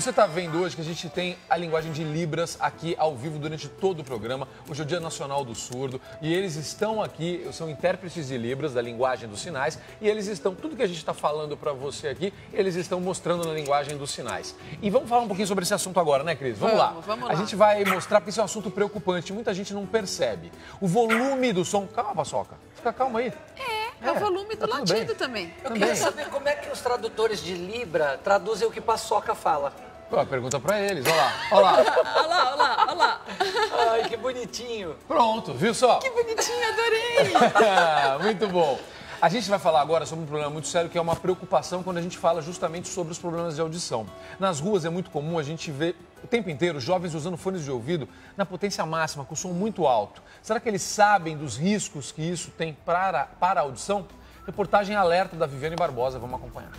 Você está vendo hoje que a gente tem a linguagem de Libras aqui ao vivo durante todo o programa. Hoje é o Dia Nacional do Surdo e eles estão aqui, são intérpretes de Libras, da linguagem dos sinais, e eles estão, tudo que a gente está falando para você aqui, eles estão mostrando na linguagem dos sinais. E vamos falar um pouquinho sobre esse assunto agora, né, Cris? Vamos lá. A gente vai mostrar, porque esse é um assunto preocupante, muita gente não percebe. O volume do som... Calma, Paçoca, fica calma aí. É o volume do latido também. Eu quero saber como é que os tradutores de Libra traduzem o que Paçoca fala. Pô, pergunta pra eles, olha lá, olha lá. Olha lá. Ai, que bonitinho. Pronto, viu só? Que bonitinho, adorei. Muito bom. A gente vai falar agora sobre um problema muito sério, que é uma preocupação quando a gente fala justamente sobre os problemas de audição. Nas ruas é muito comum a gente ver o tempo inteiro jovens usando fones de ouvido na potência máxima, com som muito alto. Será que eles sabem dos riscos que isso tem para a audição? Reportagem alerta da Viviane Barbosa, vamos acompanhar.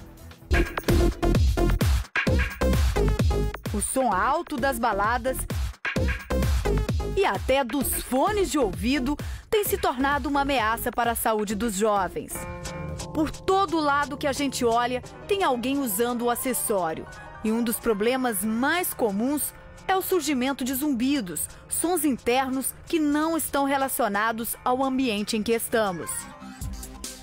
O som alto das baladas e até dos fones de ouvido tem se tornado uma ameaça para a saúde dos jovens. Por todo lado que a gente olha, tem alguém usando o acessório. E um dos problemas mais comuns é o surgimento de zumbidos, sons internos que não estão relacionados ao ambiente em que estamos.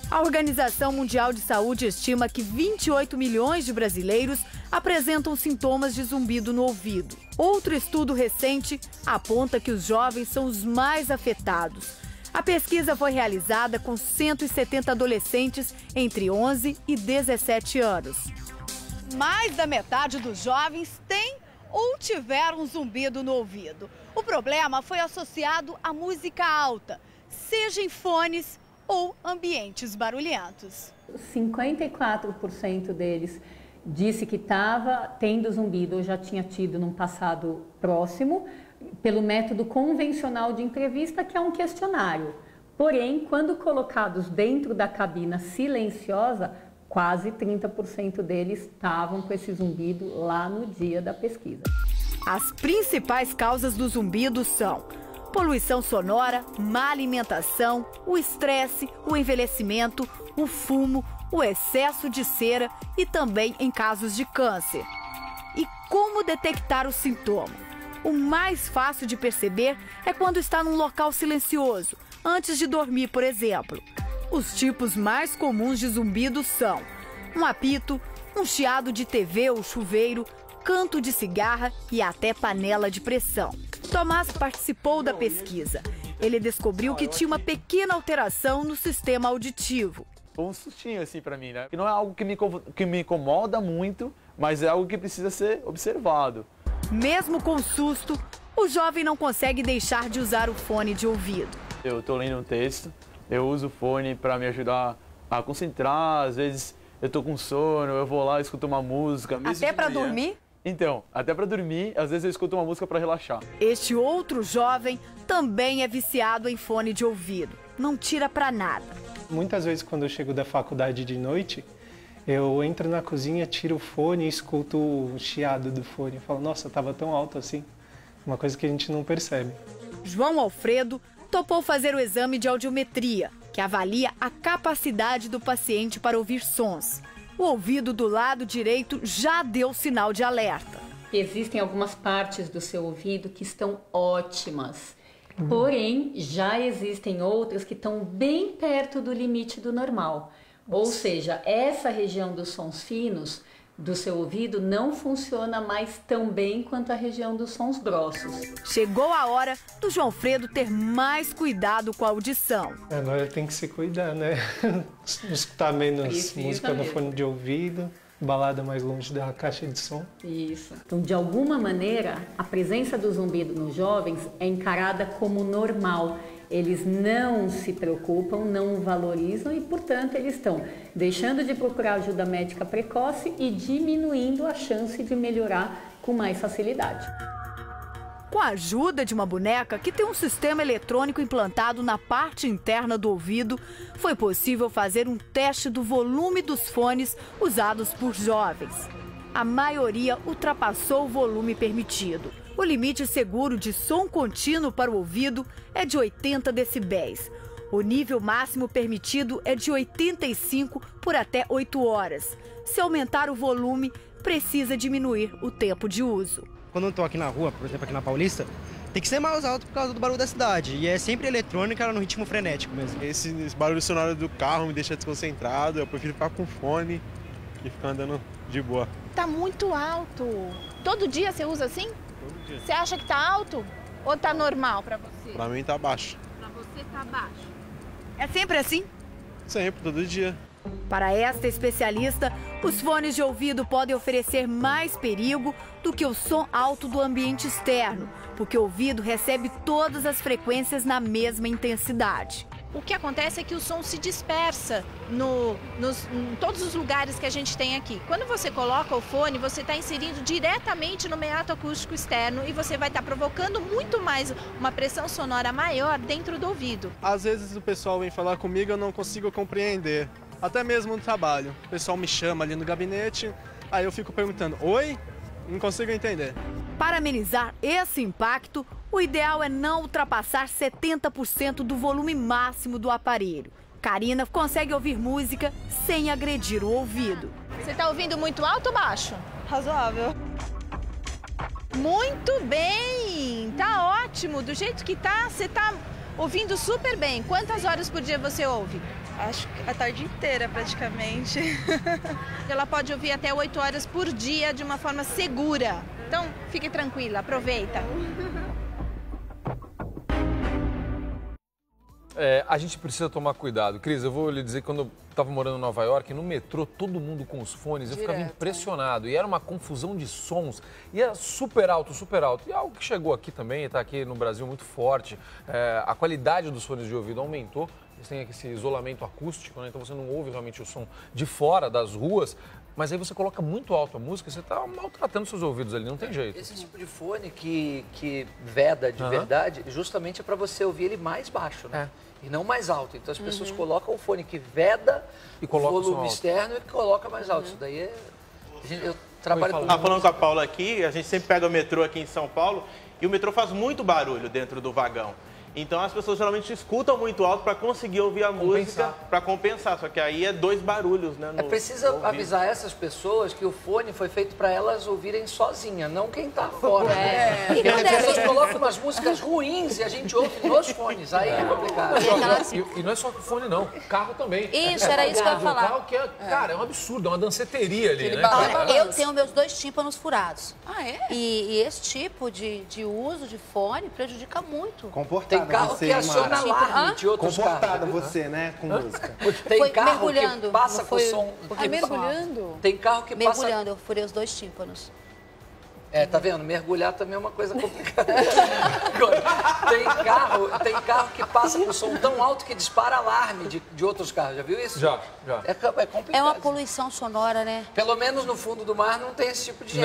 A Organização Mundial de Saúde estima que 28 milhões de brasileiros apresentam sintomas de zumbido no ouvido. Outro estudo recente aponta que os jovens são os mais afetados. A pesquisa foi realizada com 170 adolescentes entre 11 e 17 anos. Mais da metade dos jovens tem ou tiveram zumbido no ouvido. O problema foi associado à música alta, seja em fones ou ambientes barulhentos. 54% deles disse que estava tendo zumbido ou já tinha tido num passado próximo, pelo método convencional de entrevista, que é um questionário. Porém, quando colocados dentro da cabina silenciosa, quase 30% deles estavam com esse zumbido lá no dia da pesquisa. As principais causas do zumbido são poluição sonora, má alimentação, o estresse, o envelhecimento, o fumo, o excesso de cera e também em casos de câncer. E como detectar o sintoma? O mais fácil de perceber é quando está num local silencioso, antes de dormir, por exemplo. Os tipos mais comuns de zumbido são um apito, um chiado de TV ou chuveiro, canto de cigarra e até panela de pressão. Tomás participou da pesquisa. Ele descobriu que tinha uma pequena alteração no sistema auditivo. Foi um sustinho assim pra mim, né? Que não é algo que me incomoda muito, mas é algo que precisa ser observado. Mesmo com susto, o jovem não consegue deixar de usar o fone de ouvido. Eu tô lendo um texto, eu uso o fone para me ajudar a concentrar, às vezes eu tô com sono, eu vou lá, escuto uma música. Até para dormir? Então, até para dormir, às vezes eu escuto uma música para relaxar. Este outro jovem também é viciado em fone de ouvido. Não tira para nada. Muitas vezes quando eu chego da faculdade de noite, eu entro na cozinha, tiro o fone e escuto o chiado do fone. Eu falo, nossa, estava tão alto assim. Uma coisa que a gente não percebe. João Alfredo topou fazer o exame de audiometria, que avalia a capacidade do paciente para ouvir sons. O ouvido do lado direito já deu sinal de alerta. Existem algumas partes do seu ouvido que estão ótimas. Porém, já existem outras que estão bem perto do limite do normal. Ou seja, essa região dos sons finos do seu ouvido não funciona mais tão bem quanto a região dos sons grossos. Chegou a hora do João Alfredo ter mais cuidado com a audição. Agora tem que se cuidar, né? Escutar menos música no fone de ouvido, balada mais longe da caixa de som. Isso. Então, de alguma maneira, a presença do zumbido nos jovens é encarada como normal. Eles não se preocupam, não valorizam e, portanto, eles estão deixando de procurar ajuda médica precoce e diminuindo a chance de melhorar com mais facilidade. Com a ajuda de uma boneca que tem um sistema eletrônico implantado na parte interna do ouvido, foi possível fazer um teste do volume dos fones usados por jovens. A maioria ultrapassou o volume permitido. O limite seguro de som contínuo para o ouvido é de 80 decibéis. O nível máximo permitido é de 85 por até 8 horas. Se aumentar o volume, precisa diminuir o tempo de uso. Quando eu tô aqui na rua, por exemplo, aqui na Paulista, tem que ser mais alto por causa do barulho da cidade. E é sempre eletrônica, no ritmo frenético mesmo. Esse barulho sonoro do carro me deixa desconcentrado, eu prefiro ficar com fone e ficar andando de boa. Tá muito alto. Todo dia você usa assim? Todo dia. Você acha que tá alto ou tá normal pra você? Pra mim tá baixo. Pra você tá baixo. É sempre assim? Sempre, todo dia. Para esta especialista, os fones de ouvido podem oferecer mais perigo do que o som alto do ambiente externo, porque o ouvido recebe todas as frequências na mesma intensidade. O que acontece é que o som se dispersa em todos os lugares que a gente tem aqui. Quando você coloca o fone, você está inserindo diretamente no meato acústico externo e você vai estar provocando muito mais uma pressão sonora maior dentro do ouvido. Às vezes o pessoal vem falar comigo e eu não consigo compreender. Até mesmo no trabalho. O pessoal me chama ali no gabinete, aí eu fico perguntando, oi? Não consigo entender. Para amenizar esse impacto, o ideal é não ultrapassar 70% do volume máximo do aparelho. Karina consegue ouvir música sem agredir o ouvido. Você está ouvindo muito alto ou baixo? Razoável. Muito bem! Tá ótimo! Do jeito que tá, você tá ouvindo super bem. Quantas horas por dia você ouve? Acho que a tarde inteira, praticamente. Ela pode ouvir até 8 horas por dia de uma forma segura. Então, fique tranquila, aproveita. A gente precisa tomar cuidado. Cris, eu vou lhe dizer que quando eu estava morando em Nova York, no metrô, todo mundo com os fones, eu ficava impressionado. E era uma confusão de sons. E era super alto, super alto. E algo que chegou aqui também, está aqui no Brasil muito forte. A qualidade dos fones de ouvido aumentou. Eles têm esse isolamento acústico, né? Então você não ouve realmente o som de fora das ruas. Mas aí você coloca muito alto a música, você está maltratando seus ouvidos ali, não tem jeito. Esse tipo de fone que veda de verdade, justamente é para você ouvir ele mais baixo, né? E não mais alto. Então as pessoas colocam o fone que veda e o volume externo e coloca mais alto. Isso daí é... Eu trabalho com... Falando com a Paula aqui, a gente sempre pega o metrô aqui em São Paulo e o metrô faz muito barulho dentro do vagão. Então as pessoas geralmente escutam muito alto para conseguir ouvir a música, para compensar. Só que aí é 2 barulhos, né? É preciso avisar essas pessoas que o fone foi feito para elas ouvirem sozinha, não quem está fora. Porque as pessoas colocam umas músicas ruins e a gente ouve nos fones, aí é complicado. E não é só fone, não. Carro também. Isso, era isso que eu ia falar. Carro que é, cara, é um absurdo, é uma danceteria ali, né? Eu tenho meus 2 tímpanos furados. Ah, é? E esse tipo de uso de fone prejudica muito. Tem carro que aciona alarme de outros carros. Comportada você, né, com música. Tem carro que passa com som. Mergulhando? Tem carro que passa... Mergulhando, eu furei os 2 tímpanos. Tá vendo? Mergulhar também é uma coisa complicada. Tem carro que passa com som tão alto que dispara alarme de outros carros. Já viu isso? Já. É complicado. É uma poluição sonora, né? Pelo menos no fundo do mar não tem esse tipo de gente.